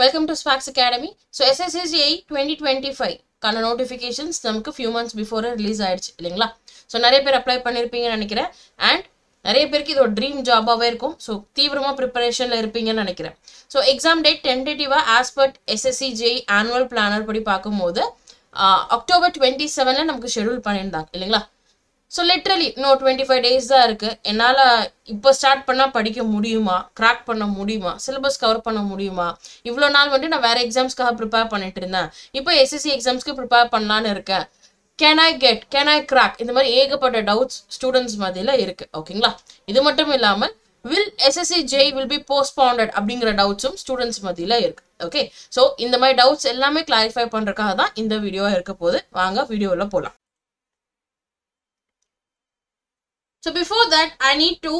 Welcome to Sparks Academy. So SSSGI 2025 கான notifications நமக்கு few months before release ஆயிடுச்சு இல்லைங்களா? So நிறைய பேர் அப்ளை பண்ணிருப்பீங்கன்னு நினைக்கிறேன் and நிறைய பேருக்கு இது ஒரு ட்ரீம் ஜாபாவே இருக்கும். ஸோ தீவிரமாக ப்ரிப்பரேஷனில் இருப்பீங்கன்னு நினைக்கிறேன். ஸோ எக்ஸாம் டேட் டென்டேட்டிவாக as per SSCGI annual planner படி பார்க்கும்போது அக்டோபர் 27 நமக்கு ஷெடியூல் பண்ணியிருந்தாங்க இல்லைங்களா? ஸோ லிட்ரலி இன்னும் 25 days தான் இருக்குது. என்னால் இப்போ ஸ்டார்ட் பண்ணால் படிக்க முடியுமா, கிராக் பண்ண முடியுமா, சிலபஸ் கவர் பண்ண முடியுமா? இவ்வளோ நாள் வந்துட்டு நான் வேறு எக்ஸாம்ஸ்க்காக ப்ரிப்பேர் பண்ணிட்டு இருந்தேன். இப்போ SSC எக்ஸாம்ஸ்க்கு ப்ரிப்பேர் பண்ணலான்னு இருக்கேன். Can I crack? இந்த மாதிரி ஏகப்பட்ட டவுட்ஸ் ஸ்டூடெண்ட்ஸ் மத்தியில் இருக்குது. ஓகேங்களா? இது மட்டும் இல்லாமல் will SSCGI will be postponed அப்படிங்கிற டவுட்ஸும் ஸ்டூடெண்ட்ஸ் மத்தியில் இருக்குது. ஓகே, ஸோ இந்த மாதிரி டவுட்ஸ் எல்லாமே கிளாரிஃபை பண்ணுறதுக்காக தான் இந்த வீடியோவாக இருக்க போது. வாங்க வீடியோவில் போகலாம். So before that, I need to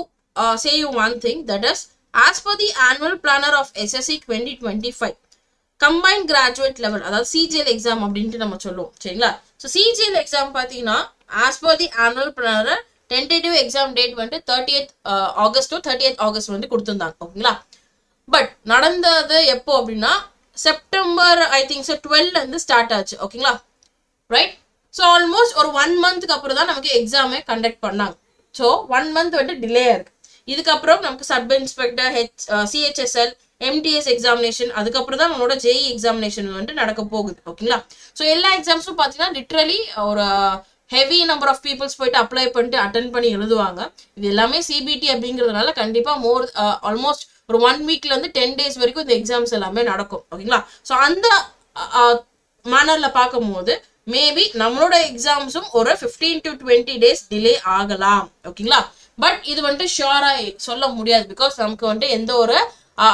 say you one thing, that is, as per the annual planner of SSC 2025, combined graduate level, அதாவது CGL exam அப்படின்ட்டு நம்ம சொல்லுவோம் சரிங்களா? ஸோ CGL exam பார்த்தீங்கன்னா as per the annual planner tentative exam date வந்துட்டு 30th August to 30th August வந்து கொடுத்துருந்தாங்க. ஓகேங்களா? பட் நடந்தது எப்போ அப்படின்னா September I think so 12 start ஆச்சு. ஓகேங்களா? ரைட். ஸோ ஆல்மோஸ்ட் ஒரு 1 monthக்கு அப்புறம் தான் நமக்கு எக்ஸாமே கண்டக்ட் பண்ணாங்க. ஸோ 1 month வந்துட்டு டிலே இருக்கு. இதுக்கப்புறம் நமக்கு sub inspector CHSL MTS examination, அதுக்கப்புறம் தான் நம்மளோட JEE எக்ஸாமினேஷன் வந்துட்டு நடக்க போகுது. ஓகேங்களா? ஸோ எல்லா எக்ஸாம்ஸும் பார்த்தீங்கன்னா லிட்ரலி ஒரு ஹெவி நம்பர் ஆஃப் பீப்புள்ஸ் போயிட்டு அப்ளை பண்ணிட்டு அட்டன் பண்ணி எழுதுவாங்க. இது எல்லாமே CBT அப்படிங்கிறதுனால கண்டிப்பாக ஆல்மோஸ்ட் ஒரு 1 weekலேருந்து 10 days வரைக்கும் இந்த எக்ஸாம்ஸ் எல்லாமே நடக்கும். ஓகேங்களா? ஸோ அந்த மேனரில் பார்க்கும்போது மேபி நம்மளோட எக்ஸாம்ஸும் ஒரு 15 to 20 days டிலே ஆகலாம். ஓகேங்களா? பட் இது வந்துட்டு ஷியோரா சொல்ல முடியாது, பிகாஸ் நமக்கு வந்துட்டு எந்த ஒரு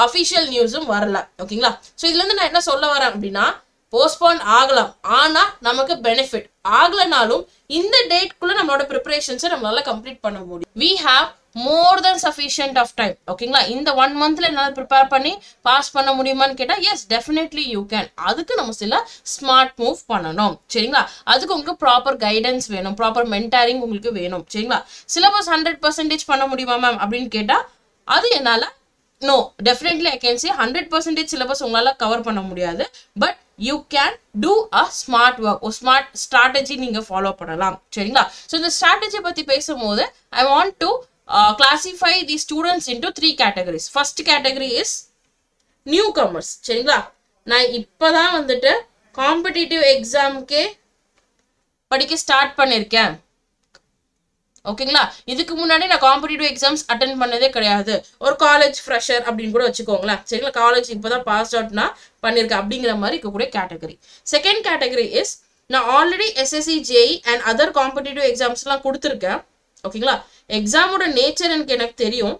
அஃபிஷியல் நியூஸும் வரல. ஓகேங்களா? ஸோ இதுல இருந்து நான் என்ன சொல்ல வரேன் அப்படின்னா, போஸ்ட்போன் ஆகலாம், ஆனா நமக்கு பெனிஃபிட் ஆகலனாலும் இந்த டேட்குள்ள நம்மளோட ப்ரிப்பரேஷன்ஸை நம்மளால கம்ப்ளீட் பண்ண முடியும். We have more then sufficient of time. ஓகேங்களா? இந்த 1 monthல என்னால் ப்ரிப்பேர் பண்ணி பாஸ் பண்ண முடியுமான்னு கேட்டால் எஸ், டெஃபினெட்லி யூ கேன். அதுக்கு நம்ம சில ஸ்மார்ட் மூவ் பண்ணணும் சரிங்களா? அதுக்கு உங்களுக்கு ப்ராப்பர் கைடன்ஸ் வேணும், ப்ராப்பர் மென்டாரிங் உங்களுக்கு வேணும் சரிங்களா? சிலபஸ் 100% பண்ண முடியுமா மேம் அப்படின்னு கேட்டால் அது என்னால் no, definitely I can say 100% syllabus உங்களால் கவர் பண்ண முடியாது. But you can do a smart work, ஒரு ஸ்மார்ட் ஸ்ட்ராட்டஜி நீங்கள் ஃபாலோ பண்ணலாம் சரிங்களா? ஸோ இந்த ஸ்ட்ராட்டஜி பற்றி பேசும்போது I want to classify the students into 3 categories. First category is newcomers சரிங்களா? நான் இப்போதான் வந்துட்டு காம்படிட்டிவ் எக்ஸாம்க்கே படிக்க ஸ்டார்ட் பண்ணியிருக்கேன். ஓகேங்களா? இதுக்கு முன்னாடி நான் காம்படிட்டிவ் எக்ஸாம்ஸ் அட்டன் பண்ணதே கிடையாது, ஒரு காலேஜ் ஃப்ரெஷர் அப்படின்னு கூட வச்சுக்கோங்களேன் சரிங்களா? காலேஜ் இப்போதான் பாஸ் அவுட்னா பண்ணியிருக்கேன் அப்படிங்கிற மாதிரி இருக்கக்கூடிய கேட்டகரி. செகண்ட் கேட்டகரி இஸ், நான் already SSCGI and other competitive எக்ஸாம்ஸ்லாம் கொடுத்துருக்கேன். ஓகேங்களா? எக்ஸாமோட நேச்சர் எனக்கு தெரியும்,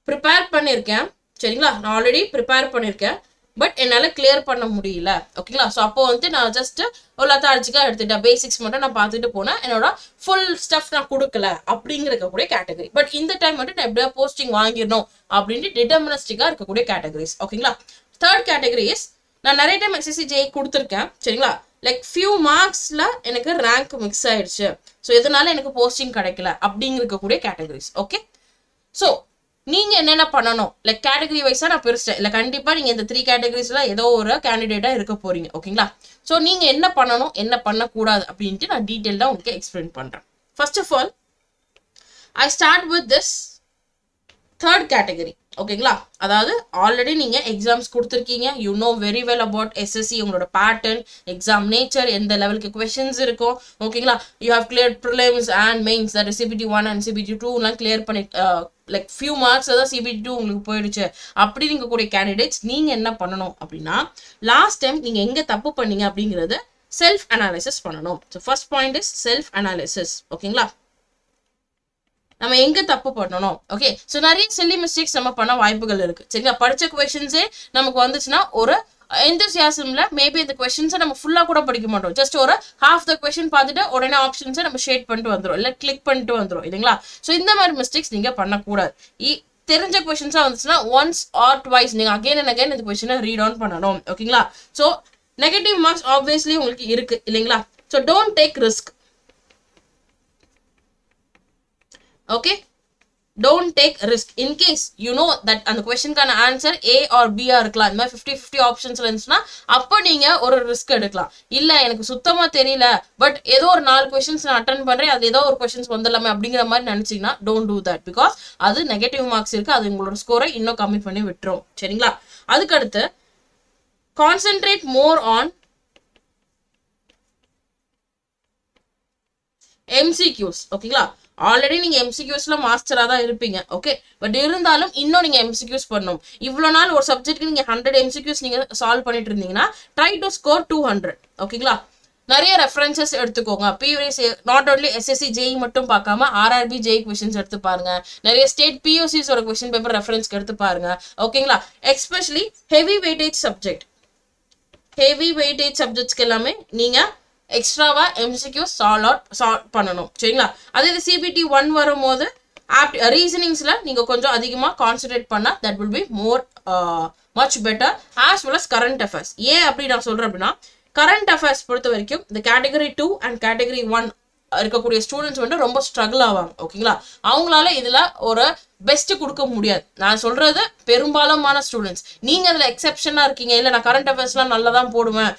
ப்ரிப்பேர் பண்ணியிருக்கேன் சரிங்களா? நான் ஆல்ரெடி ப்ரிப்பேர் பண்ணியிருக்கேன், பட் என்னால் கிளியர் பண்ண முடியல. ஓகேங்களா? ஸோ அப்போ வந்து நான் ஜஸ்ட் ஒரு லத்தார்ஜிக்காக எடுத்துட்டேன், பேசிக்ஸ் மட்டும் நான் பார்த்துட்டு போனேன், என்னோட ஃபுல் ஸ்டஃப் நான் கொடுக்கல அப்படிங்கிற கேட்டகரி. பட் இந்த டைம் வந்துட்டு நான் எப்படியா போஸ்டிங் வாங்கிடணும் அப்படின்ட்டு டிட்டர்மினிஸ்டிக்காக இருக்கக்கூடிய கேட்டகரிஸ். ஓகேங்களா? தேர்ட் கேட்டகரி இஸ், நான் நிறைய டைம் SSCGI கொடுத்துருக்கேன் சரிங்களா? லைக் ஃபியூ மார்க்ஸில் எனக்கு ரேங்க் மிக்ஸ் ஆயிடுச்சு, ஸோ இதனால எனக்கு போஸ்டிங் கிடைக்கல அப்படிங்கிருக்கக்கூடிய கேட்டகரிஸ். ஓகே, ஸோ நீங்கள் என்னென்ன பண்ணணும், லைக் கேட்டகரி வைஸாக நான் பிரிச்சிட்டேன். இல்லை கண்டிப்பாக நீங்கள் இந்த 3 கேட்டகரிஸில் ஏதோ ஒரு கேண்டிடேட்டாக இருக்க போறீங்க. ஓகேங்களா? ஸோ நீங்கள் என்ன பண்ணணும், என்ன பண்ணக்கூடாது அப்படின்ட்டு நான் டீட்டெயிலாக உங்களுக்கு எக்ஸ்பிளைன் பண்ணுறேன். First of all I start with this third category. ஓகேங்களா? அதாவது ஆல்ரெடி நீங்கள் எக்ஸாம்ஸ் கொடுத்துருக்கீங்க, you know very well about SSC, உங்களோட பேட்டர்ன், எக்ஸாம் நேச்சர், எந்த லெவலுக்கு கொஷின்ஸ் இருக்கும். ஓகேங்களா? You have clear prelims and mains, that CBT 1 and CBT 2 clear பண்ணி லைக் ஃபியூ மார்க்ஸ் தான் CBT 2 உங்களுக்கு போயிடுச்சு அப்படி இருக்கக்கூடிய கேண்டிடேட்ஸ் நீங்கள் என்ன பண்ணணும் அப்படின்னா, லாஸ்ட் டைம் நீங்கள் எங்கே தப்பு பண்ணீங்க அப்படிங்கிறது செல்ஃப் அனாலிசிஸ் பண்ணணும். So first point is self analysis. ஓகேங்களா? நம்ம எங்க தப்பு பண்ணணும்? ஓகே, ஸோ நிறைய சில்லி மிஸ்டேக்ஸ் நம்ம பண்ண வாய்ப்புகள் இருக்கு சரிங்களா? படிச்ச கொஸ்டின்ஸே நமக்கு வந்துச்சுன்னா ஒரு எந்தூசியாசம்ல மேபி இந்த கொஸ்டின்ஸை நம்ம ஃபுல்லா கூட படிக்க மாட்டோம், ஜஸ்ட் ஒரு half the கொஸ்டின் பார்த்துட்டு உடனே ஆப்ஷன்ஸை நம்ம ஷேட் பண்ணிட்டு வந்துடும், இல்லை கிளிக் பண்ணிட்டு வந்துடும் இல்லைங்களா? ஸோ இந்த மாதிரி மிஸ்டேக்ஸ் நீங்க பண்ணக்கூடாது. தெரிஞ்ச கொஸ்டின்ஸா வந்துச்சுன்னா ஒன்ஸ் ஆர் ட்வைஸ் நீங்க அகைன் அண்ட் அகைன் இந்த கொஸ்டினை ரீட் ஆன் பண்ணணும். ஓகேங்களா? ஸோ நெகட்டிவ் மார்க்ஸ் ஆப்வியஸ்லி உங்களுக்கு இருக்கு இல்லைங்களா? So don't take risk. Okay, don't take risk. In case you know that அந்த கொஸ்டினுக்கான ஆன்சர் A or B இருக்கலாம், இந்த மாதிரி 50-50 ஆப்ஷன்ஸ்ல இருந்துச்சுன்னா அப்போ நீங்க ஒரு ரிஸ்க் எடுக்கலாம். இல்ல எனக்கு சுத்தமா தெரியல பட் ஏதோ ஒரு 4 கொஸ்டின்ஸ் நான் அட்டெண்ட் பண்றேன், அது ஏதோ ஒரு கொஸ்டின்ஸ் வந்துடலாமே அப்படிங்கிற மாதிரி நினைச்சீங்கன்னா don't do that, because அது நெகட்டிவ் மார்க்ஸ் இருக்கு, அது உங்களோட ஸ்கோரை இன்னும் கம்மி பண்ணி விட்டுரும். சரிங்களா? அதுக்கு அடுத்து concentrate more on MCQs. ஓகேங்களா? ஆல்ரெடி நீங்க MCQsல மாஸ்டரா தான் இருப்பீங்க. ஓகே, பட் இருந்தாலும் இன்னும் நீங்க MCQs பண்ணணும். இவ்வளவு நாள் ஒரு சப்ஜெக்ட்க்கு நீங்க 100 MCQs நீங்க சால்வ் பண்ணிட்டு இருந்தீங்கன்னா try to score 200. ஓகேங்களா? நிறைய ரெஃபரன்சஸ் எடுத்துக்கோங்க. Previous not only SSC JEE மட்டும் பார்க்காம RRB JEE क्वेश्चंस எடுத்து பாருங்க. நிறைய ஸ்டேட் POCs ஓட क्वेश्चन பேப்பர் ரெஃபரன்ஸ்க்கு எடுத்து பாருங்க. ஓகேங்களா? எஸ்பெஷலி ஹெவி வெயிட்டேஜ் சப்ஜெக்ட்ஸ்க்கு எல்லாமே நீங்க எக்ஸ்ட்ராவா MCQ சால்வ் பண்ணணும். சரிங்களா? அதே CBT 1 வரும்போது ரீசனிங்ஸ்ல நீங்க கொஞ்சம் அதிகமா கான்சென்ட்ரேட் பண்ணா that will be more much better as well as current affairs. ஏன் அப்படி நான் சொல்றேன் அப்படின்னா, கரண்ட் அஃபேர்ஸ் பொறுத்த வரைக்கும் இந்த கேட்டகரி 2 அண்ட் கேட்டகரி 1 இருக்கக்கூடிய ஸ்டூடெண்ட்ஸ் வந்து ரொம்ப ஸ்ட்ரகிள் ஆவாங்க. ஓகேங்களா? அவங்களால இதுல ஒரு பெஸ்ட் கொடுக்க முடியாது. நான் சொல்றது பெரும்பாலான ஸ்டூடெண்ட்ஸ். நீங்க அதுல எக்ஸெப்ஷனா இருக்கீங்க, இல்ல நான் கரண்ட் அஃபேர்ஸ்லாம் நல்லா தான் போடுவேன்,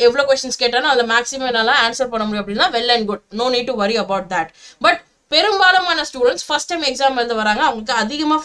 எவ்வளவு கொஸ்டின்ஸ் கேட்டாலும் அதுல மேக்ஸிமம் என்னால ஆன்சர் பண்ண முடியும் அப்படின்னா well and good, no need to worry about that. But பெரும்பாலான ஸ்டூடெண்ட்ஸ் ஃபர்ஸ்ட் டைம் எக்ஸாம் எழுத வராங்க, அவங்களுக்கு அதிகமா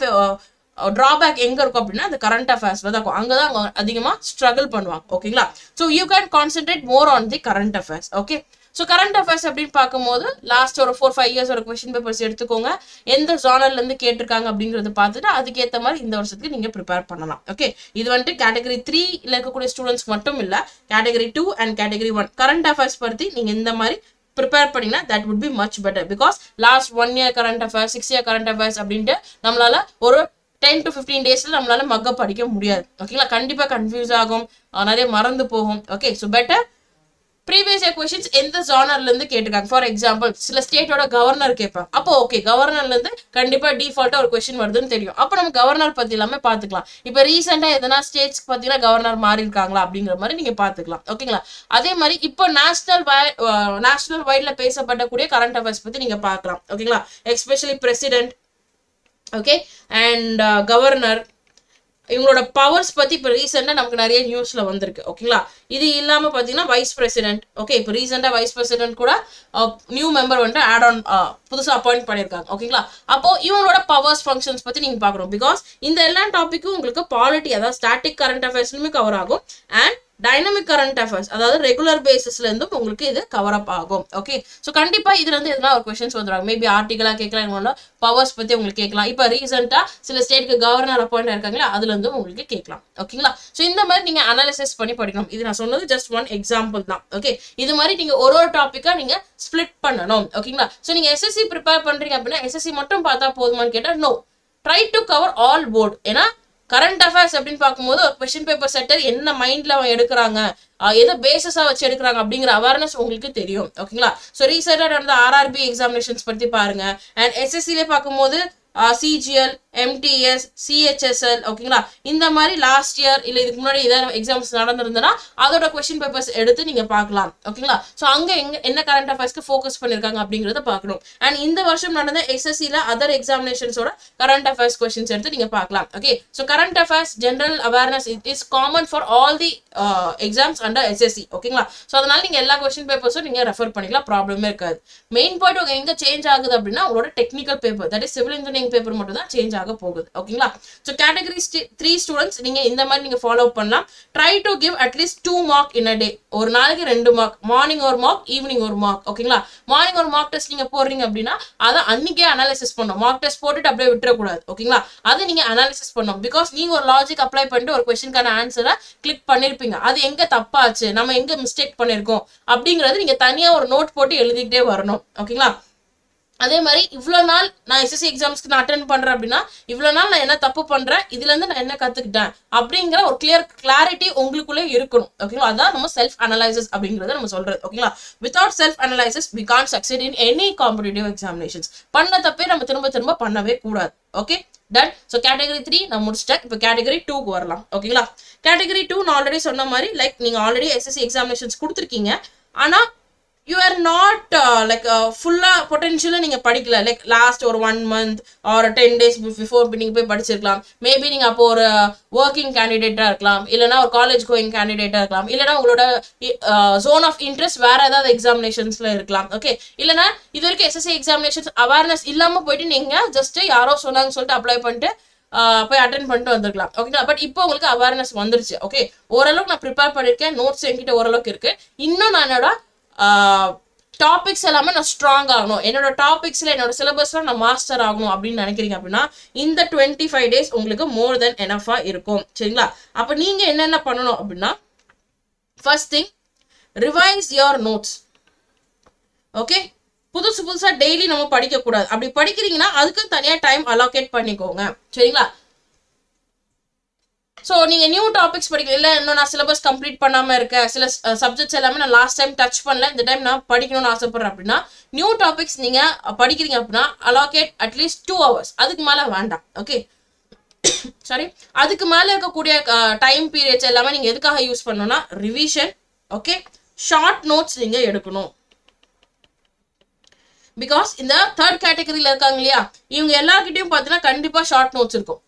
டிராபேக் எங்க இருக்கும் அப்படின்னா அந்த கரண்ட் அஃபேர்ஸ்ல தான் இருக்கும். அங்கதான் அவங்க அதிகமா ஸ்ட்ரகிள் பண்ணுவாங்க. ஓகேங்களா? So you can concentrate more on the current affairs. Okay, so current affairs அப்படின்னு பார்க்கும்போது லாஸ்ட் ஒரு 4-5 இயர்ஸ் ஒரு கொஸ்டின் பேப்பர்ஸ் எடுத்துக்கோங்க, எந்த ஜானர்ல இருந்து கேட்டிருக்காங்க அப்படிங்கறத பார்த்துட்டு அதுக்கேற்ற மாதிரி இந்த வருஷத்துக்கு நீங்க ப்ரிப்பேர் பண்ணலாம். ஓகே, இது வந்துட்டு கேட்டகரி 3ல இருக்கக்கூடிய ஸ்டூடெண்ட்ஸ் மட்டும் இல்ல, category 2 and category 1 current affairs பத்தி நீங்க இந்த மாதிரி ப்ரிப்பேர் பண்ணீங்கன்னா that would be much better, because last 1 year current affairs 6 year current affairs அப்படின்ட்டு நம்மளால ஒரு 10 to 15 டேஸ்ல நம்மளால மக்கப் படிக்க முடியாது. ஓகேங்களா? கண்டிப்பா கன்ஃபியூஸ் ஆகும், நிறைய மறந்து போகும். Okay, so better previous year questions எந்த ஜானர்ல இருந்து கேட்டிருக்காங்க. ஃபார் எக்ஸாம்பிள் சில ஸ்டேட்டோட கவர்னர் கேட்பாங்க, அப்போ ஓகே கவர்னர்ல இருந்து கண்டிப்பா டிஃபால்ட்டா ஒரு கொஸ்டின் வருதுன்னு தெரியும், அப்போ நம்ம கவர்னர் பத்தி எல்லாமே பாத்துக்கலாம். இப்போ ரீசெண்டா எதனா ஸ்டேட்ஸ்க்கு பாத்தீங்கன்னா கவர்னர் மாறி இருக்காங்களா அப்படிங்கிற மாதிரி நீங்க பாத்துக்கலாம். ஓகேங்களா? அதே மாதிரி இப்போ நேஷனல் வைட்ல பேசப்படக்கூடிய கரண்ட் அஃபேர்ஸ் பத்தி நீங்க பார்க்கலாம். ஓகேங்களா? Especially president, okay, and governor, இவங்களோட பவர்ஸ் பத்தி இப்போ ரீசெண்டா நமக்கு நிறைய நியூஸ்ல வந்திருக்கு. ஓகேங்களா? இது இல்லாம பாத்தீங்கன்னா வைஸ் பிரசிடென்ட். ஓகே, இப்போ ரீசெண்டா வைஸ் பிரசிடென்ட் கூட நியூ மெம்பர் வந்துட்டு ஆட் ஆன் புதுசா அப்பாயிண்ட் பண்ணிருக்காங்க. ஓகேங்களா? அப்போ இவங்களோட பவர்ஸ் ஃபங்க்ஷன்ஸ் பத்தி நீங்க பாக்கணும், பிகாஸ் இந்த எல்லா டாபிக்கும் உங்களுக்கு பாலிட்டி, அதாவது ஸ்டாட்டிக் கரண்ட் அஃபேர்ஸ்லுமே கவர் ஆகும் அண்ட் டைனமிக் கரண்ட் அஃபேர்ஸ், அதாவது ரெகுலர் பேசிஸ்ல இருந்தும் உங்களுக்கு இது கவர் அப் ஆகும். ஓகே, ஸோ கண்டிப்பா இதுல இருந்து எதனா ஒரு கொஸ்டின்ஸ் வந்துடுவாங்க. மேபி ஆர்டிகலா கேட்கலாம், பவர்ஸ் பத்தி உங்களுக்கு கேட்கலாம். இப்போ ரீசெண்டா சில ஸ்டேட்க்கு கவர்னர் அப்பாயிண்ட் இருக்காங்களா, அதுல இருந்து உங்களுக்கு கேட்கலாம். ஓகேங்களா? ஸோ இந்த மாதிரி நீங்க அனாலிசிஸ் பண்ணி படிக்கணும். இது நான் சொன்னது ஜஸ்ட் ஒன் எக்ஸாம்பிள் தான். ஓகே, இது மாதிரி நீங்க ஒரு டாபிக்கா நீங்க ஸ்பிளிட் பண்ணணும். ஓகேங்களா? ஸோ நீங்க SSC ப்ரிப்பேர் பண்றீங்க அப்படின்னா SSC மட்டும் பார்த்தா போதுமான்னு கேட்டா no, try to cover all board. ஏன்னா கரண்ட் அஃபேர்ஸ் அப்படின்னு பார்க்கும்போது ஒரு கொஸ்டின் பேப்பர் செட்டர் என்ன மைண்ட்ல அவன் எடுக்கிறாங்க, எதை பேசஸா வச்சு எடுக்கிறாங்க அப்படிங்கிற அவேர்னஸ் உங்களுக்கு தெரியும். ஓகேங்களா? ஸோ ரீசெண்டா நடந்த RRB எக்ஸாமினேஷன்ஸ் பத்தி பாருங்க, அண்ட் SSCல பார்க்கும்போது CGL, MTS, CHSL, ஓகேங்களா? இந்த மாதிரி லாஸ்ட் இயர் இல்ல இதுக்கு முன்னாடி ஏதாவது எக்ஸாம்ஸ் நடந்திருந்தனா அதோட கொஸ்டின் பேப்பர்ஸ் எடுத்து நீங்க பார்க்கலாம். ஓகேங்களா? ஸோ அங்க என்ன கரண்ட் அஃபேர்ஸ்க்கு ஃபோக்கஸ் பண்ணிருக்காங்க அப்படிங்கறத பார்க்கணும். அண்ட் இந்த வருஷம் நடந்த SSCல அதர் எக்ஸாமினேஷன்ஸோட கரண்ட் அஃபேர்ஸ் கொஸ்டின்ஸ் எடுத்து நீங்க பார்க்கலாம். Okay, so current affairs general awareness is common for all the exams under SSC. ஓகேங்களா? ஸோ அதனால நீங்க எல்லா கொஸ்டின் பேப்பர்ஸும் நீங்க ரெஃபர் பண்ணிக்கலாம், ப்ராப்ளமே இருக்காது. மெயின் பாயிண்ட் எங்க சேஞ்ச் ஆகுது அப்படின்னா உங்களோட technical paper, that is civil engineering paper மட்டும் தான் சேஞ்ச் ஆக போகுது. ஓகேங்களா? ஸோ கேட்டகரி 3 ஸ்டூடெண்ட்ஸ் நீங்க இந்த மாதிரி நீங்க ஃபாலோ பண்ணலாம். Try to give at least 2 mark in a day. ஒரு நாளைக்கு 2 மார்க், மார்னிங் ஒரு மார்க், ஈவினிங் ஒரு மார்க். ஓகேங்களா? மார்னிங் ஒரு மார்க் டெஸ்ட் நீங்க போடுறீங்க அப்படின்னா அதை அன்னைக்கே அனாலிசிஸ் பண்ணணும். மார்க் டெஸ்ட் போட்டுட்டு அப்படியே விட்டுறக்கூடாது. ஓகேங்களா? அதை நீங்க அனாலிசிஸ் பண்ணணும், பிகாஸ் நீங்க ஒரு லாஜிக் அப்ளை பண்ணிட்டு ஒரு கொஸ்டினுக்கான ஆன்சரை கிளிக் பண்ணிருப்பீங்க, அது எங்க தப்பாச்சு, நம்ம எங்க மிஸ்டேக் பண்ணிருக்கோம் அப்படிங்கறது நீங்க தனியா ஒரு நோட் போட்டு எழுதிக்கிட்டே வரணும். ஓகேங்களா? அதே மாதிரி இவ்வளவு நாள் நான் SSC எக்ஸாம்ஸ்க்கு நான் அட்டென்ட் பண்றேன் அப்படின்னா இவ்வளவு நாள் நான் என்ன தப்பு பண்றேன், இதுல இருந்து நான் என்ன கத்துக்கிட்டேன் அப்படிங்கிற ஒரு கிளாரிட்டி உங்களுக்குள்ளே இருக்கணும். ஓகேங்களா? அதான் நம்ம செல்ஃப் அனலைசிஸ் அப்படிங்கறத நம்ம சொல்றது. ஓகேங்களா? Without self analysis we can't succeed in any competitive examinations. பண்ண தப்பே நம்ம திரும்ப பண்ணவே கூடாது. Okay, done. ஸோ கேட்டகரி 3 நான் முடிச்சிட்டேன். இப்போ கேட்டகரி 2க்கு வரலாம். ஓகேங்களா? கேட்டகரி 2 நான் ஆல்ரெடி சொன்ன மாதிரி லைக் நீங்க ஆல்ரெடி SSC எக்ஸாமினேஷன்ஸ் கொடுத்துருக்கீங்க, ஆனா you are not like full potential நீங்க படிக்கல, like last ஒரு 1 month or 10 days before நீங்க போய் படிச்சிருக்கலாம். மேபி நீங்க அப்போ ஒரு ஒர்க்கிங் கேண்டிடேட்டா இருக்கலாம், இல்லனா ஒரு காலேஜ் கோயிங் கேண்டிடேட்டா இருக்கலாம், இல்லனா உங்களோட zone of interest வேற ஏதாவது எக்ஸாமினேஷன்ஸ்ல இருக்கலாம். ஓகே, இல்லனா இது வரைக்கும் எஸ்எஸ்சி எக்ஸாமினேஷன்ஸ் அவேர்னஸ் இல்லாம போயிட்டு நீங்க ஜஸ்ட் யாரோ சொன்னாங்க சொல்லிட்டு அப்ளை பண்ணிட்டு போய் அட்டென்ட் பண்ணிட்டு வந்திருக்கலாம். ஓகேங்களா, பட் இப்போ உங்களுக்கு அவேர்னஸ் வந்துருச்சு. ஓகே, ஓரளவுக்கு நான் ப்ரிப்பேர் பண்ணிருக்கேன், நோட்ஸ் என்கிட்ட ஓரளவுக்கு இருக்கு. இன்னும் நான் என்னோட டாபிக்ஸ் எல்லாமே நான் ஸ்ட்ராங் ஆகணும், என்னோட டாபிக்ஸ்ல என்னோட சிலபஸ்ல நான் மாஸ்டர் ஆகணும் அப்படின்னு நினைக்கிறீங்க அப்படின்னா இந்த 25 days உங்களுக்கு மோர் தென் எனஃபா இருக்கும். சரிங்களா, அப்ப நீங்க என்னென்ன பண்ணணும் அப்படின்னா, first thing revise your notes. Okay, புதுசா டெய்லி நம்ம படிக்க கூடாது. அப்படி படிக்கிறீங்கன்னா அதுக்கு தனியா டைம் அலோகேட் பண்ணிக்கோங்க. சரிங்களா, ஸோ நீங்கள் நியூ டாபிக்ஸ் படிக்கல, இல்லை இன்னும் நான் சிலபஸ் கம்ப்ளீட் பண்ணாமல் இருக்கேன், சில சப்ஜெக்ட்ஸ் எல்லாமே நான் லாஸ்ட் டைம் டச் பண்ணல, இந்த டைம் நான் படிக்கணும்னு ஆசைப்படுறேன் அப்படின்னா நியூ டாபிக்ஸ் நீங்கள் படிக்கிறீங்க அப்படின்னா அலோகேட் அட்லீஸ்ட் 2 hours, அதுக்கு மேலே வேண்டாம். ஓகே, சாரி, அதுக்கு மேலே இருக்கக்கூடிய டைம் பீரியட்ஸ் எல்லாமே நீங்கள் எதுக்காக யூஸ் பண்ணணும்னா ரிவிஷன். ஓகே, ஷார்ட் நோட்ஸ் நீங்கள் எடுக்கணும். பிகாஸ் இந்த 3rd கேட்டகரியில் இருக்காங்க இல்லையா, இவங்க எல்லாருக்கிட்டையும் பார்த்தீங்கன்னா கண்டிப்பாக ஷார்ட் நோட்ஸ் இருக்கும்.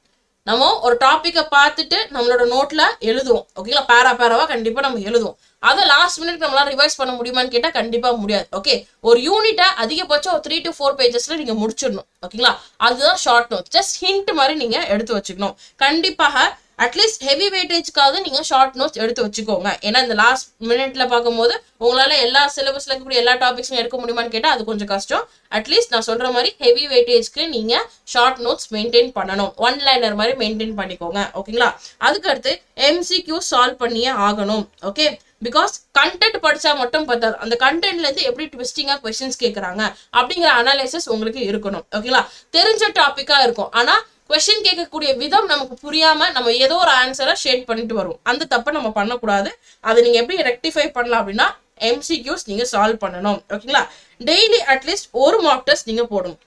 நம்ம ஒரு டாப்பிக்கை பார்த்துட்டு நம்மளோட நோட்ல எழுதுவோம். ஓகேங்களா, பேராவா கண்டிப்பா நம்ம எழுதுவோம். அதை லாஸ்ட் மினிட் நம்மளால ரிவைஸ் பண்ண முடியுமான்னு கேட்டா கண்டிப்பா முடியாது. ஓகே, ஒரு யூனிட்டை அதிகபட்சம் 3 to 4 pagesல நீங்க முடிச்சிடணும். ஓகேங்களா, அதுதான் ஷார்ட் நோட். ஜஸ்ட் ஹிண்ட் மாதிரி நீங்க எடுத்து வச்சுக்கணும். கண்டிப்பாக அட்லீஸ்ட் ஹெவி வெயிட்டேஜ்க்காக நீங்க ஷார்ட் நோட்ஸ் எடுத்து வச்சுக்கோங்க. ஏன்னா இந்த லாஸ்ட் மினிட்ல பார்க்கும்போது உங்களால எல்லா சிலபஸ்ல இருக்கக்கூடிய எல்லா டாபிக்ஸும் எடுக்க முடியுமான்னு கேட்டா அது கொஞ்சம் கஷ்டம். அட்லீஸ்ட் நான் சொல்ற மாதிரி ஹெவி வெயிட்டேஜ்க்கு நீங்க ஷார்ட் நோட்ஸ் மெயின்டைன் பண்ணணும். 1 liner மாதிரி மெயின்டைன் பண்ணிக்கோங்க. ஓகேங்களா, அதுக்கு அடுத்து MCQ சால்வ் பண்ணியே ஆகணும். ஓகே, பிகாஸ் கண்டென்ட் படிச்சா மட்டும் பத்தாது, அந்த கண்டென்ட்ல இருந்து எப்படி ட்விஸ்டிங்கா கொஸ்டின்ஸ் கேட்கறாங்க அப்படிங்கிற அனாலிசிஸ் உங்களுக்கு இருக்கணும். ஓகேங்களா, தெரிஞ்ச டாபிக்கா இருக்கும், ஆனா கொஸ்டின் கேட்கக்கூடிய விதம் நமக்கு புரியாம நம்ம ஏதோ ஒரு ஆன்சரை ஷேட் பண்ணிட்டு வரும். அந்த தப்பை நம்ம பண்ணக்கூடாது. அதை நீங்க எப்படி ரெக்டிஃபை பண்ணலாம் அப்படின்னா MCQs நீங்க சால்வ் பண்ணணும். ஓகேங்களா, டெய்லி அட்லீஸ்ட் ஒரு மார்க் டெஸ்ட் நீங்க போடணும்.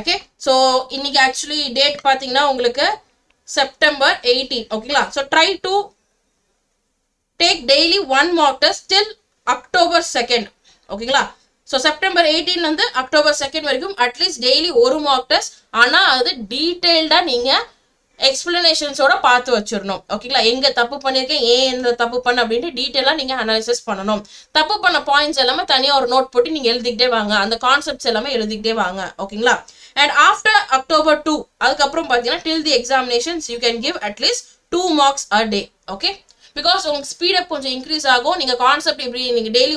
ஓகே, ஸோ இன்னைக்கு ஆக்சுவலி டேட் பார்த்தீங்கன்னா உங்களுக்கு September 18. ஓகேங்களா, so try to take daily 1 mark test till October 2nd. ஓகேங்களா, ஸோ September 18 வந்து October 2nd வரைக்கும் அட்லீஸ்ட் டெய்லி ஒரு மார்க் டெஸ்ட். ஆனால் அது டீட்டெயில்டா நீங்க எக்ஸ்பிளனேஷன்ஸோட பார்த்து வச்சிடணும். ஓகேங்களா, எங்க தப்பு பண்ணிருக்கேன், ஏன் இந்த தப்பு பண்ண அப்படின்ட்டு டீட்டெயிலா நீங்க அனாலிசிஸ் பண்ணணும். தப்பு பண்ண பாயிண்ட்ஸ் எல்லாமே தனியா ஒரு நோட் போட்டு நீங்க எழுதிக்கிட்டே வாங்க, அந்த கான்செப்ட்ஸ் எல்லாமே எழுதிக்கிட்டே வாங்க. ஓகேங்களா, அண்ட் ஆஃப்டர் October 2 அதுக்கப்புறம் பார்த்தீங்கன்னா till the examinations you can give at least 2 marks a day. Okay, because உங்களுக்கு ஸ்பீடப் கொஞ்சம் இன்க்ரீஸ் ஆகும். நீங்க கான்செப்ட் இப்படி நீங்க டெய்லி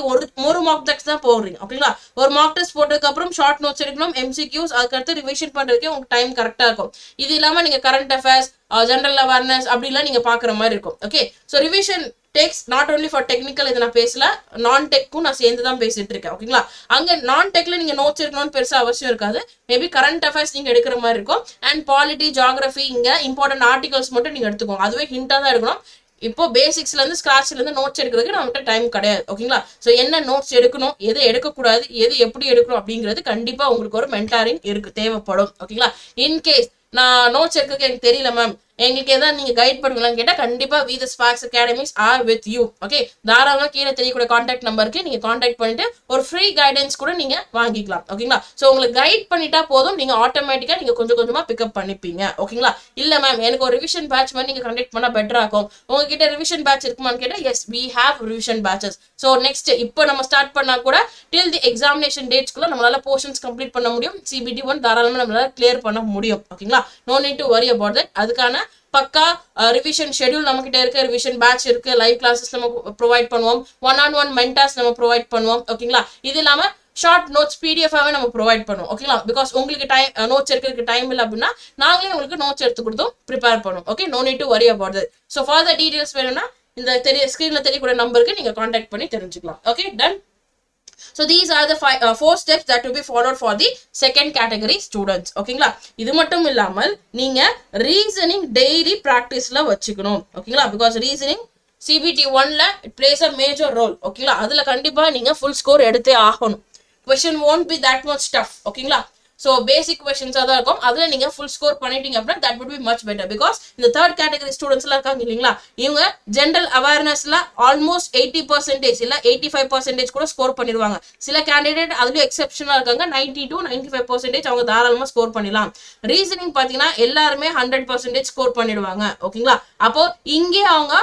ஒரு மார்க் டெஸ்ட் தான் போடுறீங்க. ஓகேங்களா, ஒரு மார்க் டெஸ்ட் போட்டதுக்கு அப்புறம் ஷார்ட் நோட்ஸ் எடுக்கணும், MCQs, அதுக்கடுத்து ரிவிஷன் பண்றதுக்கே உங்களுக்கு டைம் கரெக்டா இருக்கும். இது இல்லாம நீங்க கரண்ட் அஃபேர்ஸ், ஜெனரல் அவேர்னஸ் அப்படிலாம் நீங்க பாக்குற மாதிரி இருக்கும். Okay, so revision texts not only for technical, இதை நான் பேசல, நான் டெக்கும் நான் சேர்ந்து தான் பேசிட்டு இருக்கேன். ஓகேங்களா, அங்க நான் டெக்ல நீங்க நோட்ஸ் எடுக்கணும்னு பெருசா அவசியம் இருக்காது. மேபி கரண்ட் அஃபேர்ஸ் நீங்க எடுக்கிற மாதிரி இருக்கும். அண்ட் பாலிட்டி, ஜியாகிரபி, இங்க இம்பார்ட்டன்ட் ஆர்டிகல்ஸ் மட்டும் நீங்க எடுத்துக்கோங்க. அதுவே ஹிண்டா தான் எடுக்கணும். இப்போ பேசிக்ஸ்ல இருந்து ஸ்கிராச்ல இருந்து நோட்ஸ் எடுக்கிறதுக்கு நம்மகிட்ட டைம் கிடையாது. ஓகேங்களா, ஸோ என்ன நோட்ஸ் எடுக்கணும், எது எடுக்கக்கூடாது, எது எப்படி எடுக்கணும் அப்படிங்கிறது கண்டிப்பா உங்களுக்கு ஒரு மென்டாரிங் தேவைப்படும். ஓகேங்களா, இன்கேஸ் நான் நோட்ஸ் எடுக்க எனக்கு தெரியல மேம், எங்களுக்கு எதாவது நீங்க கைட் பண்ணுவீங்களான்னு கேட்டா கண்டிப்பா the Sparks Academies are with you. Okay, தாராளமா கீழே தெரியக்கூடிய கான்டாக்ட் நம்பருக்கு நீங்க கான்டாக்ட் பண்ணிட்டு ஒரு ஃப்ரீ கைடன்ஸ் கூட நீங்க வாங்கிக்கலாம். ஓகேங்களா, ஸோ உங்களுக்கு கைட் பண்ணிட்டா போதும், நீங்க ஆட்டோமேட்டிக்கா நீங்க கொஞ்சம் கொஞ்சமா பிக்கப் பண்ணிப்பீங்க. ஓகேங்களா, இல்ல மேம் எனக்கு ஒரு ரிவிஷன் பேட்ச் மாதிரி நீங்க கண்டக்ட் பண்ணா பெட்டரா இருக்கும், உங்ககிட்ட ரிவிஷன் பேட்ச் இருக்குமான்னு கேட்டா yes, we have revision batches. So next இப்போ நம்ம ஸ்டார்ட் பண்ணா கூட till the examination dates-குள்ள நம்மளால போர்ஷன்ஸ் கம்ப்ளீட் பண்ண முடியும். CBT 1 தாராளமா நம்மளால கிளியர் பண்ண முடியும். ஓகேங்களா, no need to worry about that. அதுக்கான பக்கா ரிவிஷன் ஷெட்யூல் நம்ம கிட்ட இருக்கு, ரிவிஷன் பேட்ச் இருக்கு, லைவ் கிளாஸஸ் நம்ம ப்ரொவைட் பண்ணுவோம், 1-on-1 மென்டார்ஸ் நம்ம ப்ரொவைட் பண்ணுவோம். ஓகேங்களா, இது இல்லாம ஷார்ட் நோட்ஸ் PDF-ஆவே நம்ம ப்ரொவைட் பண்ணுவோம். ஓகேங்களா, பிகாஸ் உங்களுக்கு நோட்ஸ் எடுக்கிறதுக்கு டைம் இல்லை அப்படின்னா நாங்களே உங்களுக்கு நோட்ஸ் எடுத்து கொடுத்தோம் ப்ரிப்பேர் பண்ணுவோம். Okay, no need to worry about that. So for the details வேணும்னா இந்த ஸ்கிரீன்ல தெரியக்கூடிய நம்பருக்கு நீங்க கான்டாக்ட் பண்ணி தெரிஞ்சுக்கலாம். Okay, done. So these are the 4 steps that will be followed for the second category students. ஓகேங்களா, இது மட்டும் இல்லாமல் நீங்க ரீசனிங் டெய்லி பிராக்டிஸ்ல வச்சுக்கணும். ஓகேங்களா, because reasoning CBT 1ல it plays a major role. ஓகேங்களா, அதுல கண்டிப்பா நீங்க ஃபுல் ஸ்கோர் எடுத்தே ஆகணும். Question won't be that much tough. ஓகேங்களா, ஸோ பேசிக் கொஸ்டின்ஸாக தான் இருக்கும். அதில் நீங்கள் ஃபுல் ஸ்கோர் பண்ணிட்டீங்க அப்படின்னா that would be much better. Because இந்த தேர்ட் கேட்டகரி ஸ்டூடெண்ட்ஸ்லாம் இருக்காங்க இல்லைங்களா, இவங்க ஜென்ரல் அவேர்னஸ்ல ஆல்மோஸ்ட் 80% இல்லை 85% கூட ஸ்கோர் பண்ணிடுவாங்க. சில கேண்டிடேட் அதுலயும் எக்ஸெப்ஷனாக இருக்காங்க, 90 to 95% அவங்க தாராளமாக ஸ்கோர் பண்ணிடலாம். ரீசனிங் பார்த்தீங்கன்னா எல்லாருமே 100% ஸ்கோர் பண்ணிடுவாங்க. ஓகேங்களா, அப்போ இங்கே அவங்க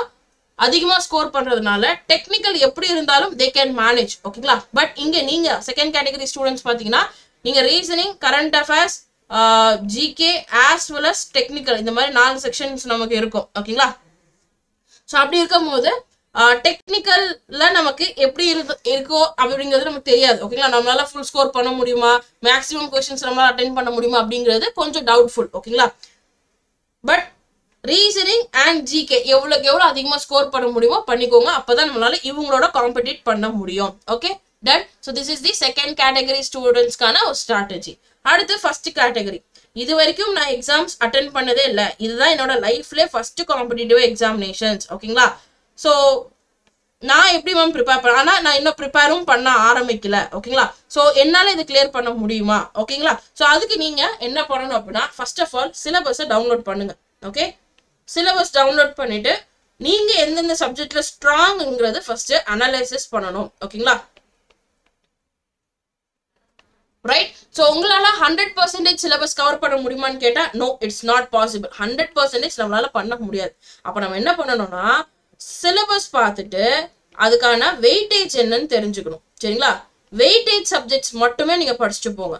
அதிகமாக ஸ்கோர் பண்றதுனால டெக்னிக்கல் எப்படி இருந்தாலும் தே கேன் மேனேஜ். ஓகேங்களா, பட் இங்கே நீங்க செகண்ட் கேட்டகரி ஸ்டூடெண்ட்ஸ் பார்த்தீங்கன்னா நீங்க reasoning, current affairs, GK as well as technical, இந்த மாதிரி 4 செக்ஷன்ஸ் நமக்கு இருக்கும். ஓகேங்களா, ஸோ அப்படி இருக்கும் போது டெக்னிக்கல்ல நமக்கு எப்படி இருக்கோ அப்படிங்கிறது நமக்கு தெரியாது. ஓகேங்களா, நம்மளால ஃபுல் ஸ்கோர் பண்ண முடியுமா, மேக்ஸிமம் கொஸ்டின்ஸ் நம்மளால அட்டென்ட் பண்ண முடியுமா அப்படிங்கிறது கொஞ்சம் டவுட்ஃபுல். ஓகேங்களா, பட் ரீசனிங் அண்ட் ஜிகே எவ்வளோக்கு எவ்வளோ அதிகமாக ஸ்கோர் பண்ண முடியுமோ பண்ணிக்கோங்க. அப்போதான் நம்மளால இவங்களோட காம்படிட் பண்ண முடியும். Okay, done. So this is the second category ஸ்டூடெண்ட்ஸ்க்கான ஒரு ஸ்ட்ராட்டஜி. அடுத்து ஃபர்ஸ்ட் கேட்டகரி. இது வரைக்கும் நான் எக்ஸாம்ஸ் அட்டென்ட் பண்ணதே இல்லை. இதுதான் என்னோட லைஃப்ல ஃபர்ஸ்ட் காம்படிட்டிவ் எக்ஸாமினேஷன்ஸ். ஓகேங்களா, ஸோ நான் எப்படி மேம் ப்ரிப்பேர் பண்ண, ஆனால் நான் இன்னும் ப்ரிப்பேரும் பண்ண ஆரம்பிக்கல. ஓகேங்களா, ஸோ என்னால் இது கிளியர் பண்ண முடியுமா? ஓகேங்களா, ஸோ அதுக்கு நீங்கள் என்ன பண்ணணும் அப்படின்னா ஃபர்ஸ்ட் ஆஃப் ஆல் சிலபஸை டவுன்லோட் பண்ணுங்க. ஓகே, சிலபஸ் டவுன்லோட் பண்ணிட்டு நீங்க எந்தெந்த சப்ஜெக்ட்ல ஸ்ட்ராங்ங்கிறது ஃபர்ஸ்ட் அனலைசிஸ் பண்ணணும். ஓகேங்களா, ரைட். ஸோ உங்களால 100% சிலபஸ் கவர் பண்ண முடியுமான்னு கேட்டா நோ, இட்ஸ் நாட் பாசிபிள். 100% நம்மளால பண்ண முடியாது. அப்ப நம்ம என்ன பண்ணணும்னா சிலபஸ் பார்த்துட்டு அதுக்கான வெயிட்டேஜ் என்னன்னு தெரிஞ்சுக்கணும். சரிங்களா, வெயிட்டேஜ் சப்ஜெக்ட்ஸ் மட்டுமே நீங்க படிச்சுட்டு போங்க.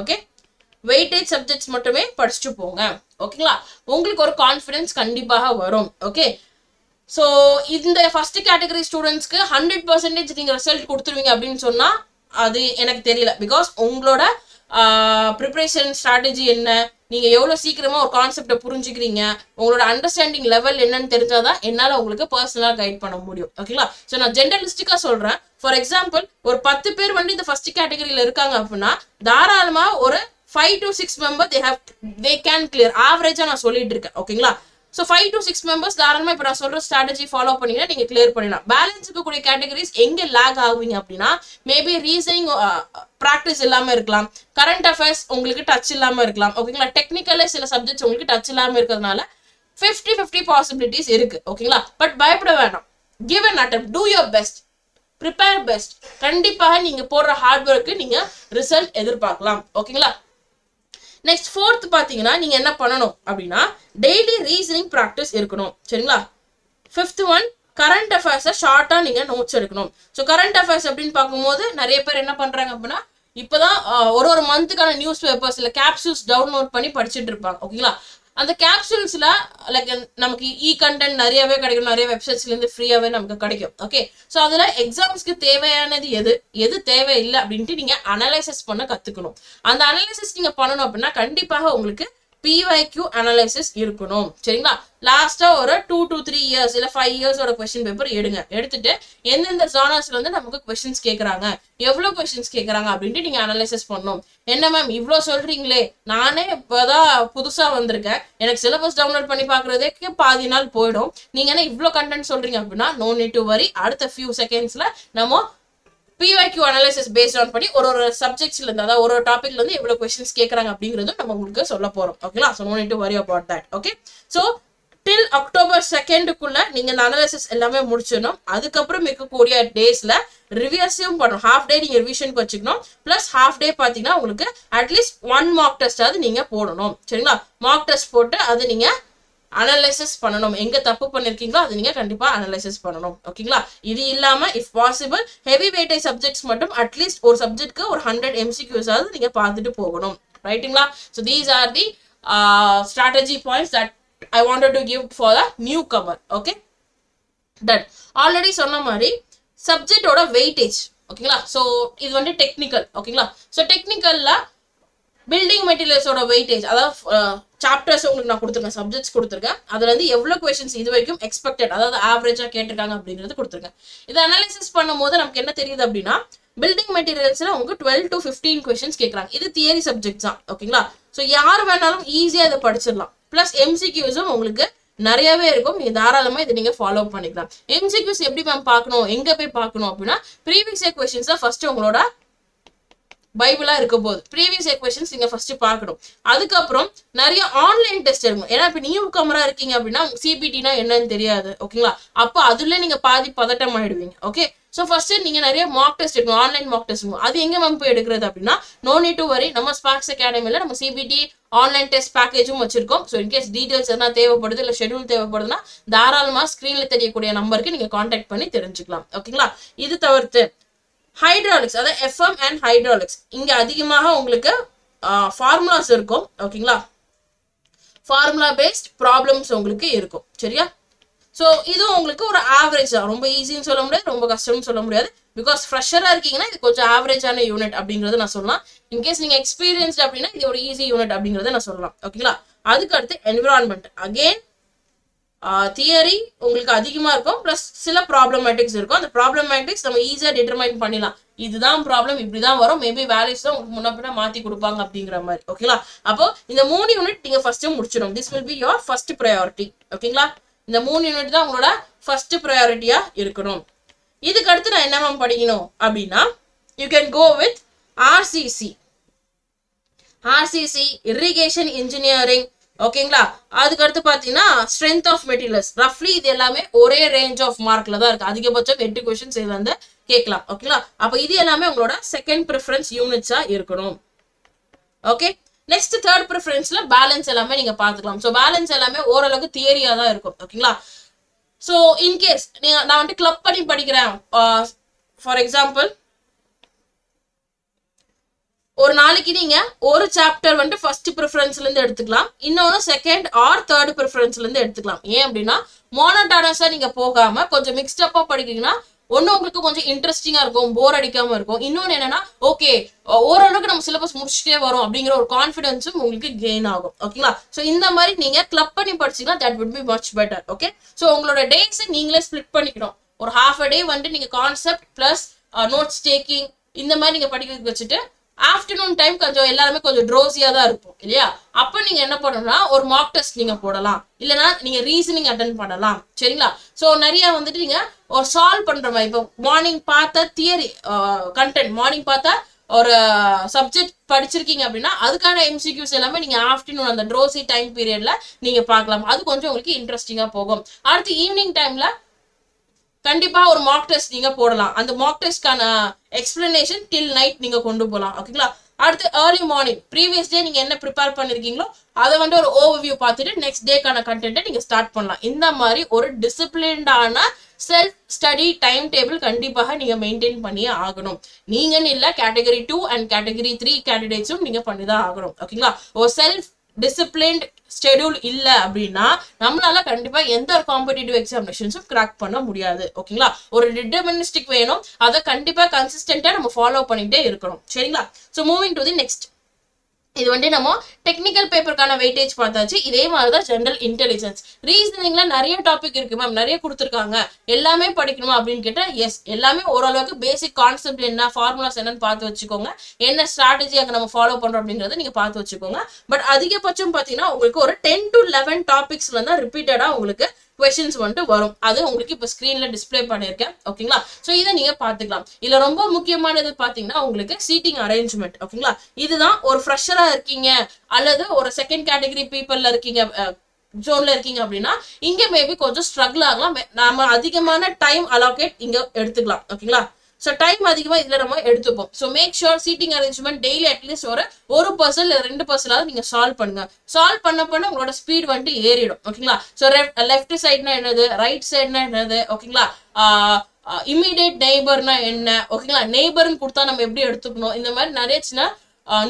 ஓகே, வெயிட்டேஜ் சப்ஜெக்ட்ஸ் மட்டுமே படிச்சுட்டு போங்க. ஓகேங்களா, உங்களுக்கு ஒரு கான்ஃபிடன்ஸ் கண்டிப்பாக வரும். ஓகே, ஸோ இந்த ஃபர்ஸ்ட் கேட்டகரி ஸ்டூடெண்ட்ஸ்க்கு 100% நீங்க ரிசல்ட் கொடுத்துருவீங்க அப்படின்னு சொன்னா அது எனக்கு தெரியல. பிகாஸ் உங்களோட ப்ரிப்பரேஷன் ஸ்ட்ராட்டஜி என்ன, நீங்க எவ்வளவு சீக்கிரமா ஒரு கான்செப்டை புரிஞ்சுக்கிறீங்க, உங்களோட அண்டர்ஸ்டாண்டிங் லெவல் என்னன்னு தெரிஞ்சாதான் என்னால உங்களுக்கு பர்சனலா கைட் பண்ண முடியும். ஓகேங்களா, ஸோ நான் ஜென்ரலிஸ்டிக்கா சொல்றேன். ஃபார் எக்ஸாம்பிள் ஒரு 10 பேர் வந்து இந்த ஃபர்ஸ்ட் கேட்டகரியில இருக்காங்க அப்படின்னா தாராளமா ஒரு 5 to 6 members they can clear. ஆவரேஜா நான் சொல்லிட்டு இருக்கேன். ஓகேங்களா, ஸோ 5 to 6 members தாராளமா இப்போ நான் சொல்ற ஸ்ட்ராட்டஜி ஃபாலோ பண்ணீங்கன்னா நீங்க கிளியர் பண்ணிடலாம். பேலன்ஸ் இருக்கக்கூடிய கேட்டகரிஸ் எங்க லேக் ஆகுவீங்க அப்படின்னா மேபி ரீசனிங் ப்ராக்டிஸ் இல்லாம இருக்கலாம், கரண்ட் அஃபேர்ஸ் உங்களுக்கு டச் இல்லாம இருக்கலாம். ஓகேங்களா, டெக்னிக்கல்ல சில சப்ஜெக்ட்ஸ் உங்களுக்கு டச் இல்லாம இருக்கிறதுனால 50-50 பாசிபிலிட்டிஸ் இருக்கு. ஓகேங்களா, பட் பயப்பட வேண்டாம். Give an attempt, do your best, prepare best. கண்டிப்பாக நீங்க போடுற ஹார்ட் ஒர்க்கு நீங்க ரிசல்ட் எதிர்பார்க்கலாம். ஓகேங்களா, நெக்ஸ்ட் ஃபோர்த் பாத்தீங்கன்னா நீங்க என்ன பண்ணணும் அப்படின்னா டெய்லி ரீசனிங் ப்ராக்டிஸ் இருக்கணும். சரிங்களா, ஃபிஃப்த் ஒன் கரண்ட் அஃபேர்ஸை ஷார்ட்டா நீங்க நோட்ஸ் எடுக்கணும். ஸோ கரண்ட் அஃபேர்ஸ் அப்படின்னு பார்க்கும்போது நிறைய பேர் என்ன பண்றாங்க அப்படின்னா இப்போதான் ஒரு மந்த்துக்கான நியூஸ் பேப்பர்ஸ் இல்லை கேப்சூல்ஸ் டவுன்லோட் பண்ணி படிச்சுட்டு இருப்பாங்க. ஓகேங்களா, அந்த கேப்சூல்ஸ்ல லைக் நமக்கு கண்டென்ட் நிறையவே கிடைக்கும், நிறைய வெப்சைட்ஸ்ல இருந்து ஃப்ரீயாவே நமக்கு கிடைக்கும். ஓகே, ஸோ அதுல எக்ஸாம்ஸ்க்கு தேவையானது எது தேவையில்லை அப்படின்ட்டு நீங்க அனலைசிஸ் பண்ண கத்துக்கணும். அந்த அனலைசிஸ் நீங்க பண்ணணும் அப்படின்னா கண்டிப்பாக உங்களுக்கு PYQ அனலைசிஸ் இருக்கணும். சரிங்களா, லாஸ்டா ஒரு 2 to 3 years இல்ல 5 yearsோட கொஸ்டின் பேப்பர் எடுத்துட்டு எந்தெந்த ஜானர்ஸ்ல வந்து நமக்கு கொஸ்டின்ஸ் கேட்கறாங்க, எவ்வளவு கொஸ்டின்ஸ் கேட்கறாங்க அப்படின்ட்டு நீங்க அனலைசிஸ் பண்ணணும். என்ன மேம் இவ்வளவு சொல்றீங்களே, நானே இப்பதான் புதுசா வந்திருக்கேன், எனக்கு சிலபஸ் டவுன்லோட் பண்ணி பாக்குறதுக்கு பாதி நாள் போயிடும், நீங்க என்ன இவ்வளவு கண்டென்ட் சொல்றீங்க அப்படின்னா நோ நீட் டு வரி. அடுத்த ஃபியூ செகண்ட்ஸ்ல நம்ம PYQ அனலைசிஸ் பேஸ்ட் ஆன் பண்ணி ஒரு சப்ஜெக்ட்ஸ்ல இருந்து அதாவது ஒரு டாபிக்ல இருந்து எவ்வளவு கொஸ்டின்ஸ் கேட்கறாங்க அப்படிங்கறதும் நம்ம உங்களுக்கு சொல்ல போறோம். ஓகேங்களா, so no need to worry about that. Okay, so till October 2க்குள்ள நீங்க இந்த அனலைசிஸ் எல்லாமே முடிச்சிடணும். அதுக்கப்புறம் இருக்கக்கூடிய டேஸ்ல ரிவியூஸும் பண்ணணும். ஹாஃப் டே நீங்க ரிவிஷனுக்கு வச்சுக்கணும். பிளஸ் ஹாஃப் டே பாத்தீங்கன்னா உங்களுக்கு அட்லீஸ்ட் 1 மார்க் டெஸ்டாவது நீங்க போடணும். சரிங்களா, மார்க் டெஸ்ட் போட்டு அது நீங்க அனலைசிஸ் பண்ணணும். எங்க தப்பு பண்ணிருக்கீங்களோ அது நீங்க கண்டிப்பா அனலைசிஸ் பண்ணணும். ஓகேங்களா, இது இல்லாம if possible heavy weightage subjects மட்டும் அட்லீஸ்ட் ஒரு சப்ஜெக்ட்க்கு ஒரு 100 MCQs ஆவது நீங்க பார்த்துட்டு போகணும். ரைட்டுங்களா, so these are the strategy points that I wanted to give for the newcomer. Okay, done. Already சொன்ன மாதிரி சப்ஜெக்டோட வெயிட்டேஜ். ஓகேங்களா, ஸோ இது வந்து டெக்னிக்கல். ஓகேங்களா, ஸோ டெக்னிக்கல்ல பில்டிங் மெட்டீரியல்ஸோட வெயிட்டேஜ் அதாவது சாப்டர்ஸ் உங்களுக்கு நான் கொடுத்துருக்கேன், சப்ஜெக்ட்ஸ் கொடுத்துருக்கேன், அதுல இருந்து எவ்வளவு கொஸ்டின்ஸ் இது வரைக்கும் எக்ஸ்பெக்டட் அதாவது ஆவரேஜா கேட்டிருக்காங்க அப்படிங்கிறது கொடுத்துருக்கேன். இதை அனாலிசிஸ் பண்ணும் போது நமக்கு என்ன தெரியுது அப்படின்னா பில்டிங் மெட்டீரியல்ஸ்ல உங்களுக்கு 12 to 15 கொஸ்டின்ஸ் கேட்கறாங்க. இது தியரி சப்ஜெக்ட்ஸ் தான். ஓகேங்களா, ஸோ யார் வேணாலும் ஈஸியா இதை படிச்சிடலாம். பிளஸ் MCQஸும் உங்களுக்கு நிறையவே இருக்கும், நீங்க தாராளமா இதை நீங்க ஃபாலோ பண்ணிக்கலாம். MCQs எப்படி மேம் பார்க்கணும், எங்க போய் பார்க்கணும் அப்படின்னா ப்ரீவியஸ் இயர் கொஸ்டின்ஸ் தான் ஃபர்ஸ்ட் உங்களோட பைபிளா இருக்க போகுது. ப்ரீவியஸ் இயர் கொஸ்டின்ஸ் நீங்க ஃபர்ஸ்ட் பார்க்கணும். அதுக்கப்புறம் நிறைய ஆன்லைன் டெஸ்ட் இருக்கும். ஏன்னா இப்ப நியூ கமரா இருக்கீங்க அப்படின்னா சிபிடினா என்னன்னு தெரியாது. ஓகேங்களா? அப்போ அதுல நீங்க பாதி பதட்டம் ஆயிடுவீங்க. ஓகே, ஸோ ஃபர்ஸ்ட் நீங்க நிறைய மார்க் டெஸ்ட் இருக்கும், ஆன்லைன் மார்க் டெஸ்ட் இருக்கும். அது எங்க மேம் போய் எடுக்கிறது அப்படின்னா நோ நீட் டு வரி, நம்ம ஸ்பார்க்ஸ் அகாடமில நம்ம சிபிடி ஆன்லைன் டெஸ்ட் பேக்கேஜும் வச்சிருக்கோம். ஸோ இன்கேஸ் டீடைல்ஸ் எதனா தேவைப்படுது இல்லை ஷெட்யூல் தேவைப்படுதுன்னா தாராளமா ஸ்கிரீன்ல தெரியக்கூடிய நம்பருக்கு நீங்க கான்டாக்ட் பண்ணி தெரிஞ்சுக்கலாம். ஓகேங்களா? இது தவிர்த்து ஹைட்ராலிக்ஸ், அதாவது எஃப்எம் அண்ட் ஹைட்ராலிக்ஸ், இங்க அதிகமாக உங்களுக்கு ஃபார்முலாஸ் இருக்கும். ஓகேங்களா? ஃபார்முலா பேஸ்ட் ப்ராப்ளம்ஸ் உங்களுக்கு இருக்கும். சரியா? ஸோ இது உங்களுக்கு ஒரு ஆவரேஜ் தான், ரொம்ப ஈஸின்னு சொல்ல முடியாது, ரொம்ப கஷ்டம்னு சொல்ல முடியாது. பிகாஸ் ஃப்ரெஷரா இருக்கீங்கன்னா இது கொஞ்சம் ஆவரேஜான யூனிட் அப்படிங்கறத நான் சொல்லலாம். இன்கேஸ் நீங்க எக்ஸ்பீரியன்ஸ்ட் அப்படின்னா இது ஒரு ஈஸி யூனிட் அப்படிங்கறத நான் சொல்லலாம். ஓகேங்களா? அதுக்கு அடுத்து என்விரான்மெண்ட், அகெயின் தியரி உங்களுக்கு அதிகமா இருக்கும், பிளஸ் சில ப்ராப்ளமேட்டிக்ஸ் இருக்கும். அந்த ப்ராப்ளமேட்டிக்ஸ் நம்ம ஈஸியா டிட்டர்மைன் பண்ணிடலாம். இதுதான் ப்ராப்ளம், இப்படிதான் வரும், மேபி வேல்யூஸ் தான் உங்களுக்கு முன்ன பின்ன மாத்தி கொடுப்பாங்க அப்படிங்கிற மாதிரி. ஓகேங்களா? அப்போ இந்த 3 யூனிட் நீங்க ஃபர்ஸ்ட் முடிச்சிடும். This will be your first priority. ஓகேங்களா? இந்த 3 யூனிட் தான் உங்களோட ஃபர்ஸ்ட் ப்ரையாரிட்டியா இருக்கணும். இதுக்கு அடுத்து நான் என்ன படிக்கணும் அப்படின்னா you can go with RCC, irrigation engineering. ஓகேங்களா? அதுக்கு அடுத்து பாத்தீங்கன்னா ஸ்ட்ரென்த் ஆஃப் மெட்டீரியல்ஸ். ரஃப்லி இது எல்லாமே ஒரே ரேஞ்ச் ஆஃப் மார்க்ல தான் இருக்கு. அதிகபட்சம் 8 கொஸ்டின்ஸ் இதுல இருந்து கேட்கலாம். ஓகேங்களா? அப்ப இது எல்லாமே உங்களோட செகண்ட் ப்ரிஃபரன்ஸ் யூனிட்ஸா இருக்கணும். ஓகே, நெக்ஸ்ட் தேர்ட் ப்ரிஃபரன்ஸ்ல பேலன்ஸ் எல்லாமே நீங்க பாத்துக்கலாம். ஸோ பேலன்ஸ் எல்லாமே ஓரளவுக்கு தியரியா தான் இருக்கும். ஓகேங்களா? ஸோ இன்கேஸ் நான் வந்துட்டு கிளப் பண்ணி படிக்கிறேன், ஃபார் எக்ஸாம்பிள் ஒரு நாளைக்கு நீங்க ஒரு சாப்டர் வந்துட்டு ஃபர்ஸ்ட் ப்ரிஃபரன்ஸ்ல இருந்து எடுத்துக்கலாம், இன்னொன்னு செகண்ட் ஆர் தேர்ட் ப்ரிஃபரன்ஸ்ல இருந்து எடுத்துக்கலாம். ஏன் அப்படின்னா மோனோட்டானஸா நீங்க போகாம கொஞ்சம் மிக்ஸ்டப்பா படிக்கிறீங்கன்னா ஒன்னு உங்களுக்கு கொஞ்சம் இன்ட்ரெஸ்டிங்கா இருக்கும், போர் அடிக்காம இருக்கும். இன்னொன்னு என்னன்னா ஓகே ஓரளவுக்கு நம்ம சிலபஸ் முடிச்சுட்டே வரும் அப்படிங்கிற ஒரு கான்ஃபிடன்ஸும் உங்களுக்கு கெயின் ஆகும். ஓகேங்களா? ஸோ இந்த மாதிரி நீங்க கிளப் பண்ணி படிச்சீங்கன்னா that would be much better. Okay, so உங்களோட டேஸை நீங்களே ஸ்பிளிட் பண்ணிக்கணும். ஒரு ஹாஃப் அ டே வந்துட்டு நீங்க கான்செப்ட் பிளஸ் நோட்ஸ் டேக்கிங் இந்த மாதிரி நீங்க படிக்கிறதுக்கு வச்சுட்டு ஆஃப்டர்நூன் டைம் கொஞ்சம் எல்லாருமே கொஞ்சம் ட்ரோசியா தான் இருக்கும் இல்லையா? அப்ப நீங்க என்ன பண்ணணும்னா ஒரு மார்க் டெஸ்ட் நீங்க போடலாம், இல்லைன்னா நீங்க ரீசனிங் அட்டென்ட் பண்ணலாம். சரிங்களா? ஸோ நிறைய வந்துட்டு நீங்க ஒரு சால்வ் பண்ற மாதிரி, இப்போ மார்னிங் பார்த்த தியரி கண்டென்ட், மார்னிங் பார்த்தா ஒரு சப்ஜெக்ட் படிச்சிருக்கீங்க அப்படின்னா அதுக்கான எம்சிக்யூஸ் எல்லாமே நீங்க ஆஃப்டர்நூன் அந்த ட்ரோசி டைம் பீரியட்ல நீங்க பார்க்கலாம். அது கொஞ்சம் உங்களுக்கு இன்ட்ரெஸ்டிங்கா போகும். அடுத்து ஈவினிங் டைம்ல கண்டிப்பா ஒரு மார்க் டெஸ்ட் நீங்க போடலாம். அந்த மார்க் டெஸ்ட்கான எக்ஸ்பிளனேஷன் டில் நைட் நீங்க கொண்டு போகலாம். ஓகேங்களா? அடுத்து ஏர்லி மார்னிங் ப்ரீவியஸ் டே நீங்க என்ன ப்ரிப்பேர் பண்ணிருக்கீங்களோ அதை வந்துட்டு ஒரு ஓவர்வியூ பார்த்துட்டு நெக்ஸ்ட் டேக்கான கண்டென்ட்டை நீங்க ஸ்டார்ட் பண்ணலாம். இந்த மாதிரி ஒரு டிசிப்ளின்டான செல்ஃப் ஸ்டடி டைம் டேபிள் கண்டிப்பாக நீங்க மெயின்டைன் பண்ணியே ஆகணும். நீங்கன்னு இல்ல, கேட்டகரி 2 அண்ட் கேட்டகரி 3 கேண்டிடேட்ஸும் நீங்க பண்ணிதான் ஆகணும். ஓகேங்களா? ஒரு செல்ஃப் டிசிப்ளின்ட் ஷெட்யூல் இல்ல அப்படின்னா நம்மளால கண்டிப்பா எந்த ஒரு காம்படிட்டிவ் எக்ஸாமினேஷன்ஸும் கிராக் பண்ண முடியாது. ஓகேங்களா? ஒரு டிட்டர்மினிஸ்டிக் வேணும், அதை கண்டிப்பா கன்சிஸ்டன்டா நம்ம ஃபாலோ பண்ணிட்டே இருக்கணும். சரிங்களா? So moving to the next, இது வந்து நம்ம டெக்னிக்கல் பேப்பருக்கான வெயிட்டேஜ் பார்த்தாச்சு. இதே மாதிரிதான் ஜெனரல் இன்டெலிஜென்ஸ். ரீசனிங்ல நிறைய டாபிக் இருக்கு மேம், நிறைய கொடுத்துருக்காங்க, எல்லாமே படிக்கணுமா அப்படின்னு கேட்டா எஸ், எல்லாமே ஓரளவுக்கு பேசிக் கான்செப்ட் என்ன, ஃபார்முலாஸ் என்னன்னு பார்த்து வச்சுக்கோங்க, என்ன ஸ்ட்ராட்டஜி அங்கே நம்ம ஃபாலோ பண்றோம் அப்படிங்கறத நீங்க பார்த்து வச்சுக்கோங்க. பட் அதிகபட்சம் பாத்தீங்கன்னா உங்களுக்கு ஒரு 10 to 11 டாபிக்ஸ்ல தான் ரிப்பீட்டடா உங்களுக்கு கொஸ்டின்ஸ் வந்துட்டு வரும். அது உங்களுக்கு இப்போ ஸ்கிரீன்ல டிஸ்பிளே பண்ணிருக்கேன். ஓகேங்களா? ஸோ இதை நீங்க பாத்துக்கலாம். இதுல ரொம்ப முக்கியமானது பாத்தீங்கன்னா உங்களுக்கு சீட்டிங் அரேஞ்ச்மெண்ட். ஓகேங்களா? இதுதான் ஒரு ஃப்ரெஷரா இருக்கீங்க அல்லது ஒரு செகண்ட் கேட்டகரி பீப்புள்ல இருக்கீங்க, ஜோன்ல இருக்கீங்க அப்படின்னா இங்க மேபி கொஞ்சம் ஸ்ட்ரகிள் ஆகலாம். நாம அதிகமான டைம் அலோகேட் இங்க எடுத்துக்கலாம். ஓகேங்களா? ஸோ டைம் அதிகமா இதுல நம்ம எடுத்துப்போம். So make sure seating arrangement daily at least ஒரு பர்சன் இல்லை 2% நீங்க சால்வ் பண்ணுங்க. சால்வ் பண்ண உங்களோட ஸ்பீட் வந்துட்டு ஏறிடும். ஓகேங்களா? ஸோ லெஃப்ட் சைட்னா என்னது, ரைட் சைட்னா என்னது, ஓகேங்களா, இமீடியட் நெய்பர்னா என்ன, ஓகேங்களா, நெய்பர்னு கொடுத்தா நம்ம எப்படி எடுத்துக்கணும், இந்த மாதிரி நிறைய சின்ன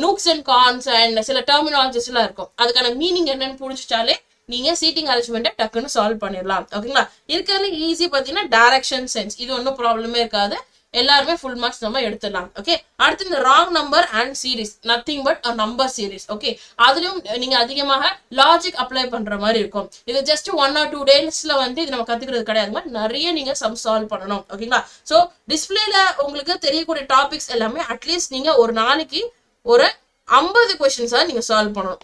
நூக்ஸ் அண்ட் கான்ஸ் அண்ட் சில டெர்மினாலஜிஸ் எல்லாம் இருக்கும். அதுக்கான மீனிங் என்னன்னு புரிஞ்சுட்டாலே நீங்க சீட்டிங் அரேஞ்ச்மெண்ட்டை டக்குன்னு சால்வ் பண்ணிடலாம். ஓகேங்களா? இருக்கிறதுல ஈஸி பார்த்தீங்கன்னா டைரக்ஷன் சென்ஸ், இது ஒன்றும் ப்ராப்ளமே இருக்காது, எல்லாருமே ஃபுல் மார்க்ஸ் நம்ம எடுத்துடலாம். ஓகே, அடுத்து இந்த wrong number and series, nothing but number series. Okay, அதுலயும் நீங்க அதிகமாக லாஜிக் அப்ளை பண்ற மாதிரி இருக்கும். இது ஜஸ்ட் 1 or 2 டேஸ்ல வந்து இது நம்ம கத்துக்கிறது கிடையாது, நிறைய நீங்க சம் சால்வ் பண்ணணும். ஓகேங்களா? ஸோ டிஸ்பிளேல உங்களுக்கு தெரியக்கூடிய டாபிக்ஸ் எல்லாமே அட்லீஸ்ட் நீங்க ஒரு நாளைக்கு ஒரு 50 கொஸ்டின்ஸா நீங்க சால்வ் பண்ணணும்.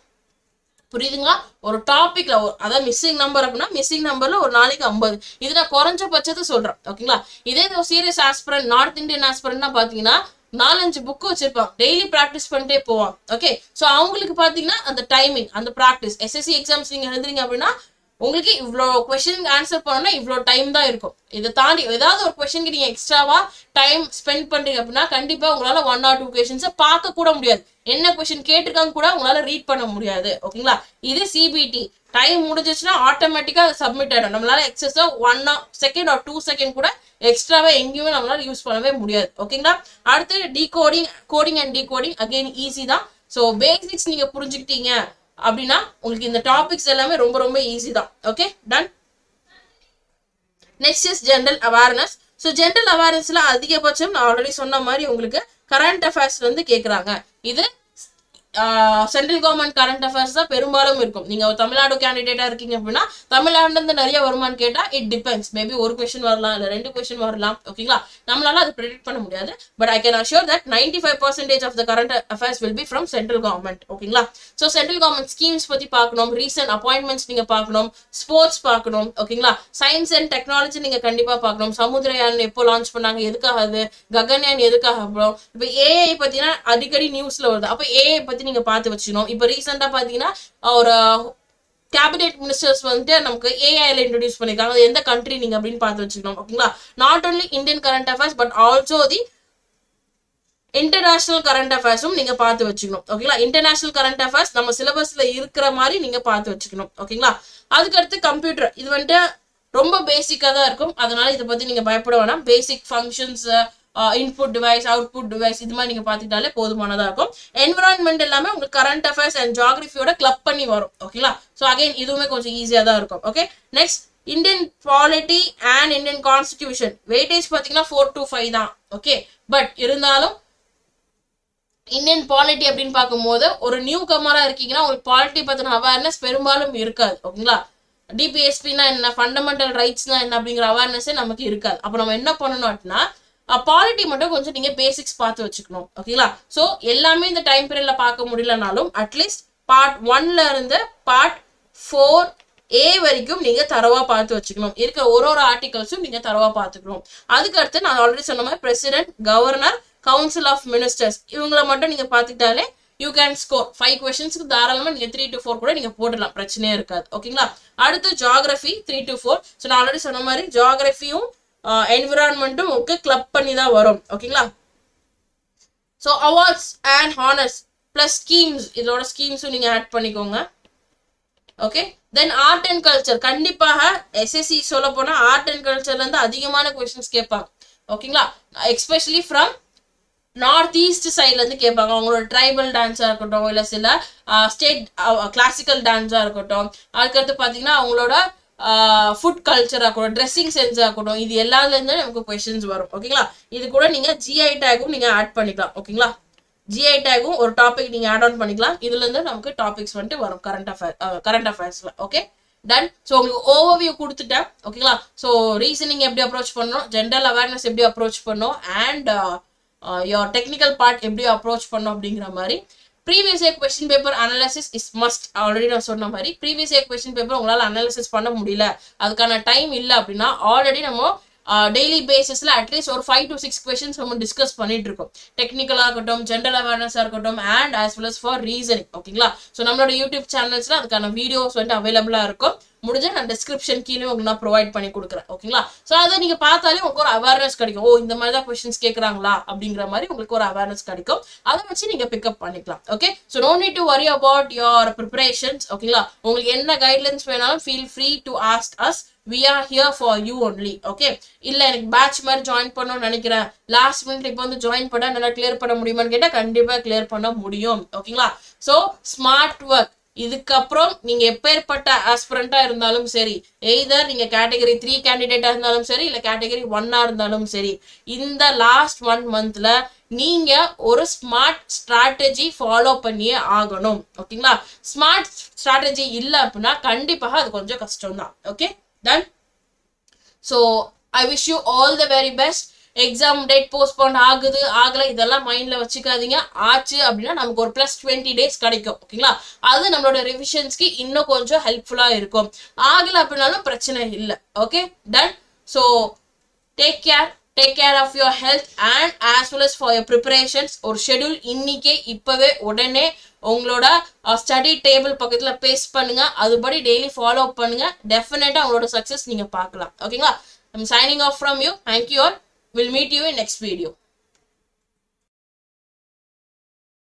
புரியுதுங்களா? ஒரு டாபிக்ல அதாவது மிஸ்ஸிங் நம்பர் அப்படின்னா மிஸ்ஸிங் நம்பர்ல ஒரு நாளைக்கு 50, இது நான் குறைஞ்ச பட்சத்தை சொல்றேன். ஓகேங்களா? இதே சீரியஸ் ஆஸ்பிரண்ட், நார்த் இந்தியன் ஆஸ்பிரண்ட்னா பாத்தீங்கன்னா 4-5 புக் வச்சிருப்பாங்க, டெய்லி ப்ராக்டிஸ் பண்ணிட்டே போவாங்க. ஓகே, ஸோ அவங்களுக்கு பார்த்தீங்கன்னா அந்த டைமிங், அந்த ப்ராக்டிஸ், எஸ்எஸ்சி எக்ஸாம்ஸ் நீங்க எழுதுறீங்க அப்படின்னா உங்களுக்கு இவ்வளோ கொஸ்டின் ஆன்சர் பண்ணணும்னா இவ்வளோ டைம் தான் இருக்கும். இதை தாண்டி ஏதாவது ஒரு கொஸ்டினுக்கு நீங்க எக்ஸ்ட்ராவா டைம் ஸ்பெண்ட் பண்றீங்க அப்படின்னா கண்டிப்பா உங்களால 1 or 2 கொஸ்டின்ஸை பார்க்க கூட முடியாது. என்ன கொஸ்டின் கேட்டிருக்காங்க கூட உங்களால ரீட் பண்ண முடியாது. ஓகேங்களா, இது சிபிடி. டைம் முடிஞ்சிச்சுன்னா ஆட்டோமேட்டிக்கா அது சப்மிட் ஆயிடும். நம்மளால எக்ஸஸா 1 second or 2 second கூட எக்ஸ்ட்ராவா எங்கேயுமே நம்மளால யூஸ் பண்ணவே முடியாது. ஓகேங்களா, அடுத்து coding and decoding again easy தான். ஸோ பேசிக்ஸ் நீங்க புரிஞ்சுக்கிட்டீங்க அப்படின்னா உங்களுக்கு இந்த டாபிக்ஸ் எல்லாமே ரொம்ப ரொம்ப ஈஸி தான். Okay, done. Next is general awareness. So general அவேர்னஸ்ல அதிகபட்சம் நான் ஆல்ரெடி சொன்ன மாதிரி உங்களுக்கு கரண்ட் அஃபேர்ஸ்ல இருந்து கேட்குறாங்க. இது சென்ட்ரல் கவர்மெண்ட் கரண்ட் அஃபேர்ஸ் தான் பெரும்பாலும் இருக்கும். நீங்க தமிழ்நாடு கேண்டிடேட்டா இருக்கீங்க அப்படின்னா தமிழ்நாடுல இருந்து நிறைய வருமானு கேட்டா இட் டிபெண்ட்ஸ். மேபி ஒரு கொஸ்டின் வரலாம், இல்ல 2 கொஸ்டின் வரலாம். ஓகேங்களா, நம்மளால அது ப்ரெடிக்ட் பண்ண முடியாது. But I can assure that 95% of the current affairs will be from central government. ஓகேங்களா, ஸோ சென்ட்ரல் கவர்மெண்ட் ஸ்கீம்ஸ் பத்தி பார்க்கணும், ரீசன்ட் அப்பாயின்மெண்ட்ஸ் நீங்க பார்க்கணும், ஸ்போர்ட்ஸ் பார்க்கணும். ஓகேங்களா, சயின்ஸ் அண்ட் டெக்னாலஜி நீங்க கண்டிப்பா பார்க்கணும். சமுத்திரயான் எப்போ லான்ச் பண்ணாங்க, எதுக்காக அது, ககன்யான் எதுக்காக, அப்புறம் இப்போ ஏஐ பத்தினா அடிக்கடி நியூஸ்ல வருது, அப்போ ஏஐ பத்தி நீங்க பார்த்து வச்சுக்கணும். இப்போ ரீசெண்டா பாத்தீங்கன்னா ஒரு கேபினெட் மினிஸ்டர்ஸ் வந்துட்டு நமக்கு ஏஐல இன்ட்ரோடியூஸ் பண்ணிருக்காங்க, எந்த கண்ட்ரி நீங்க அப்படின்னு பார்த்து வச்சுக்கணும். ஓகேங்களா, not only Indian current affairs but also the international current அஃபேர்ஸும் நீங்க பார்த்து வச்சுக்கணும். ஓகேங்களா, இன்டர்நேஷனல் கரண்ட் அஃபேர்ஸ் நம்ம சிலபஸ்ல இருக்கிற மாதிரி நீங்க பார்த்து வச்சுக்கணும். ஓகேங்களா, அதுக்கடுத்து கம்ப்யூட்டர். இது வந்துட்டு ரொம்ப பேசிக்கா தான் இருக்கும், அதனால இதை பத்தி நீங்க பயப்பட வேணாம். பேசிக் functions, input device, output device, இது மாதிரி நீங்க பாத்துக்கிட்டாலே போதுமானதா இருக்கும். என்விரான்மெண்ட் எல்லாமே உங்களுக்கு கரண்ட் அஃபேர்ஸ் அண்ட் ஜியோகிராஃபியோட கிளப் பண்ணி வரும். ஓகேங்களா, ஸோ அகைன் இதுவுமே கொஞ்சம் ஈஸியா தான் இருக்கும். Okay, next Indian polity and Indian constitution. Weightage பாத்தீங்கன்னா 4 to 5 தான். ஓகே, பட் இருந்தாலும் இந்தியன் பாலிட்டி அப்படின்னு பார்க்கும்போது ஒரு நியூ கமரா இருக்கீங்கன்னா உங்களுக்கு பாலிட்டி பத்தின அவேர்னஸ் பெரும்பாலும் இருக்காது. ஓகேங்களா, டிபிஎஸ்பின்னா என்ன, ஃபண்டமெண்டல் ரைட்ஸ்னா என்ன அப்படிங்கிற அவேர்னஸே நமக்கு இருக்காது. அப்போ நம்ம என்ன பண்ணணும் அப்படின்னா பாலிட்டி மட்டும் கொஞ்சம் நீங்க பேசிக்ஸ் பார்த்து வச்சுக்கணும். ஓகேங்களா, ஸோ எல்லாமே இந்த டைம் பீரியட்ல பார்க்க முடியலனாலும் அட்லீஸ்ட் பார்ட் 1ல இருந்து பார்ட் 4A வரைக்கும் நீங்க தரவா பார்த்து வச்சுக்கணும். இருக்கிற ஒரு ஆர்டிகல்ஸும் நீங்க தரவா பார்த்துக்கணும். அதுக்கு அடுத்து நான் ஆல்ரெடி சொன்ன மாதிரி president, governor, council of ministers இவங்களை மட்டும் நீங்க பார்த்துக்கிட்டாலே யூ கேன் ஸ்கோர் 5 கொஸ்டின்ஸ்க்கு தாராளமா நீங்க 3 to 4 கூட நீங்க போடலாம், பிரச்சனையே இருக்காது. ஓகேங்களா, அடுத்து ஜியோகிராஃபி 3 to 4. ஸோ நான் ஆல்ரெடி சொன்ன மாதிரி ஜியோகிராஃபியும் என்விரான்மெண்ட்டும் உங்களுக்கு கிளப் பண்ணி தான் வரும். ஓகேங்களா, so awards and honours plus schemes, இதோட ஸ்கீம்ஸும் நீங்க ஆட் பண்ணிக்கோங்க. Okay, then art and culture. கண்டிப்பாக எஸ்எஸ்சி சொல்ல போனா ஆர்ட் அண்ட் கல்ச்சர்ல இருந்து அதிகமான கொஸ்டின்ஸ் கேட்பாங்க. ஓகேங்களா, எஸ்பெஷலி ஃப்ரம் நார்த் ஈஸ்ட் சைட்ல இருந்து கேட்பாங்க. அவங்களோட ட்ரைபல் டான்ஸா இருக்கட்டும், இல்ல சில ஸ்டேட் கிளாசிக்கல் டான்ஸா இருக்கட்டும், அதுக்கடுத்து பாத்தீங்கன்னா அவங்களோட ஃபுட் கல்ச்சரா இருக்கட்டும், ட்ரெஸ்ஸிங் சென்ஸா இருக்கட்டும், இது எல்லாத்துல இருந்து நமக்கு கொஸ்டின்ஸ் வரும். ஓகேங்களா, இது கூட நீங்க ஜிஐ டேகும் நீங்க ஆட் பண்ணிக்கலாம். ஓகேங்களா, ஜிஐ டேகும் ஒரு டாபிக் நீங்க ஆட் ஆன் பண்ணிக்கலாம். இதுல இருந்து நமக்கு டாபிக்ஸ் வந்துட்டு வரும் கரண்ட் அஃபேர்ஸ்ல. Okay, done. ஸோ உங்களுக்கு ஓவர்வியூ கொடுத்துட்டேன். ஓகேங்களா, ஸோ ரீசனிங் எப்படி அப்ரோச் பண்ணணும், ஜென்ரல் அவேர்னஸ் எப்படி அப்ரோச் பண்ணணும், அண்ட் யோர் டெக்னிக்கல் பார்ட் எப்படி அப்ரோச் பண்ணணும் அப்படிங்கிற மாதிரி. Previous year question paper analysis is must. Already நான் சொன்ன மாதிரி ப்ரீவியஸ் இயர் கொஸ்டின் பேப்பர் உங்களால் அனாலிசிஸ் பண்ண முடியல, அதுக்கான டைம் இல்லை அப்படின்னா ஆல்ரெடி நம்ம டெய்லி பேசிஸ்ல அட்லீஸ்ட் ஒரு 5 to 6 கொஸ்டின்ஸ் நம்ம டிஸ்கஸ் பண்ணிட்டு இருக்கோம். டெக்னிக்கலா இருக்கட்டும், ஜென்ரல் அவேர்னஸா இருக்கட்டும், and as well as for reasoning. ஓகேங்களா, ஸோ நம்மளோட யூடியூப் சேனல்ஸ்ல அதுக்கான வீடியோஸ் வந்துட்டு அவைலபிளா இருக்கும். முடிஞ்ச நான் டிஸ்கிரிப்ஷன் கீழே உங்களுக்கு நான் ப்ரொவைட் பண்ணி கொடுக்குறேன். ஓகேங்களா, ஸோ அதை நீங்க பார்த்தாலே உங்களுக்கு ஒரு அவேர்னஸ் கிடைக்கும். ஓ, இந்த மாதிரி தான் கொஸ்டின்ஸ் கேட்கறாங்களா அப்படிங்கிற மாதிரி உங்களுக்கு ஒரு அவேர்னஸ் கிடைக்கும். அதை வச்சு நீங்க பிக்கப் பண்ணிக்கலாம். Okay, so no need to worry about your preparations. ஓகேங்களா, உங்களுக்கு என்ன கைட்லைன்ஸ் வேணாலும் feel free to ask us. We are here for you only. Okay, இல்ல எனக்கு பேட்ச் மாதிரி ஜாயின் பண்ணணும்னு நினைக்கிறேன், லாஸ்ட் மினிட்ல இப்போ வந்து ஜாயின் பண்ணா நல்லா கிளியர் பண்ண முடியுமான்னு கேட்டா கண்டிப்பா கிளியர் பண்ண முடியும். ஓகேங்களா, ஸோ ஸ்மார்ட் ஒர்க். இதுக்கப்புறம் நீங்க எப்பேற்பட்ட ஆஸ்பிரண்டா இருந்தாலும் சரி, எய்தர் நீங்க கேட்டகரி 3 கேண்டிடேட்டா இருந்தாலும் சரி, இல்ல கேட்டகரி 1 இருந்தாலும் சரி, இந்த லாஸ்ட் 1 monthல நீங்க ஒரு ஸ்மார்ட் ஸ்ட்ராட்டஜி ஃபாலோ பண்ணியே ஆகணும். ஓகேங்களா, ஸ்மார்ட் ஸ்ட்ராட்டஜி இல்லை அப்படின்னா கண்டிப்பாக அது கொஞ்சம் கஷ்டம் தான். Okay, done. So I wish you all the very best. Exam date postpone ஆகுது ஆகலை இதெல்லாம் மைண்ட்ல வச்சுக்காதீங்க. ஆச்சு அப்படின்னா நமக்கு ஒரு +20 days கிடைக்கும். ஓகேங்களா, அது நம்மளோட ரிவிஷன்ஸ்க்கு இன்னும் கொஞ்சம் ஹெல்ப்ஃபுல்லா இருக்கும். ஆகலை அப்படின்னாலும் பிரச்சனை இல்லை. Okay, done. So take care. Take care of your health and as well as for your preparations. ஒரு ஷெடியூல் இன்னைக்கே இப்போவே உடனே உங்களோட ஸ்டடி டேபிள் பக்கத்தில் பேஸ்ட் பண்ணுங்க. அதுபடி டெய்லி ஃபாலோ பண்ணுங்க. டெஃபினட்டாக உங்களோட சக்ஸஸ் நீங்கள் பார்க்கலாம். ஓகேங்களா? I'm signing off from you. Thank you all. Will meet you in next video.